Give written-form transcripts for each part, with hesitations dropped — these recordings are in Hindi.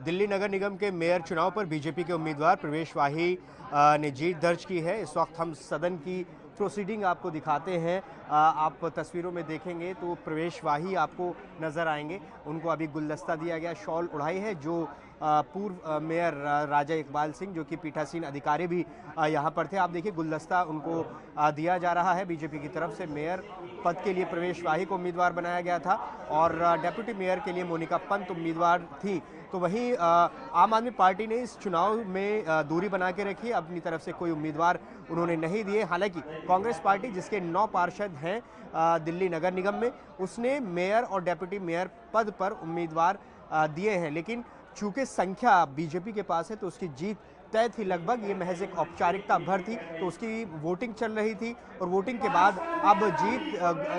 दिल्ली नगर निगम के मेयर चुनाव पर बीजेपी के उम्मीदवार प्रवेश वाही ने जीत दर्ज की है। इस वक्त हम सदन की प्रोसीडिंग आपको दिखाते हैं। आप तस्वीरों में देखेंगे तो प्रवेश वाही आपको नजर आएंगे। उनको अभी गुलदस्ता दिया गया, शॉल उड़ाई है। जो पूर्व मेयर राजा इकबाल सिंह जो कि पीठासीन अधिकारी भी यहाँ पर थे, आप देखिए गुलदस्ता उनको दिया जा रहा है। बीजेपी की तरफ से मेयर पद के लिए प्रवेश वाही को उम्मीदवार बनाया गया था और डेप्यूटी मेयर के लिए मोनिका पंत उम्मीदवार थी। तो वहीं आम आदमी पार्टी ने इस चुनाव में दूरी बना के रखी, अपनी तरफ से कोई उम्मीदवार उन्होंने नहीं दिए। हालांकि कांग्रेस पार्टी, जिसके 9 पार्षद हैं दिल्ली नगर निगम में, उसने मेयर और डेप्यूटी मेयर पद पर उम्मीदवार दिए हैं। लेकिन चूंकि संख्या बीजेपी के पास है तो उसकी जीत तय थी लगभग। ये महज एक औपचारिकता भर थी, तो उसकी वोटिंग चल रही थी और वोटिंग के बाद अब जीत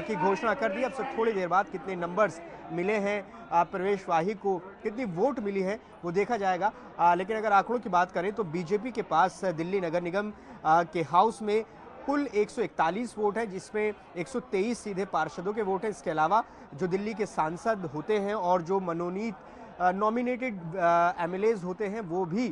की घोषणा कर दी। अब से थोड़ी देर बाद कितने नंबर्स मिले हैं प्रवेश वाही को, कितनी वोट मिली है, वो देखा जाएगा। लेकिन अगर आंकड़ों की बात करें तो बीजेपी के पास दिल्ली नगर निगम के हाउस में कुल 141 वोट है, जिसमें 123 सीधे पार्षदों के वोट हैं। इसके अलावा जो दिल्ली के सांसद होते हैं और जो मनोनीत नॉमिनेटेड एमएलएज होते हैं वो भी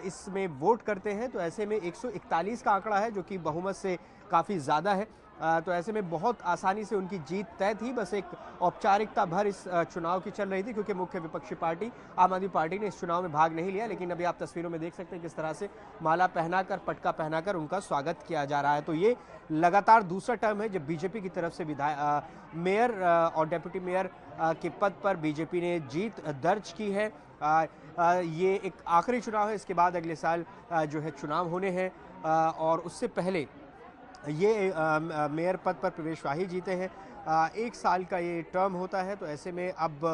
इसमें वोट करते हैं। तो ऐसे में 141 का आंकड़ा है जो कि बहुमत से काफ़ी ज़्यादा है। तो ऐसे में बहुत आसानी से उनकी जीत तय थी। बस एक औपचारिकता भर इस चुनाव की चल रही थी, क्योंकि मुख्य विपक्षी पार्टी आम आदमी पार्टी ने इस चुनाव में भाग नहीं लिया। लेकिन अभी आप तस्वीरों में देख सकते हैं किस तरह से माला पहनाकर, पटका पहनाकर उनका स्वागत किया जा रहा है। तो ये लगातार दूसरा टर्म है जब बीजेपी की तरफ से मेयर और डेप्यूटी मेयर के पद पर बीजेपी ने जीत दर्ज की है। ये एक आखिरी चुनाव है, इसके बाद अगले साल जो है चुनाव होने हैं और उससे पहले ये मेयर पद पर प्रवेश वाही जीते हैं। 1 साल का ये टर्म होता है। तो ऐसे में अब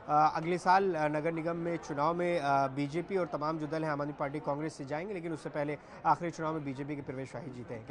अगले साल नगर निगम में चुनाव में बीजेपी और तमाम जो दल हैं आम आदमी पार्टी, कांग्रेस से जाएंगे, लेकिन उससे पहले आखिरी चुनाव में बीजेपी के प्रवेश वाही जीते हैं।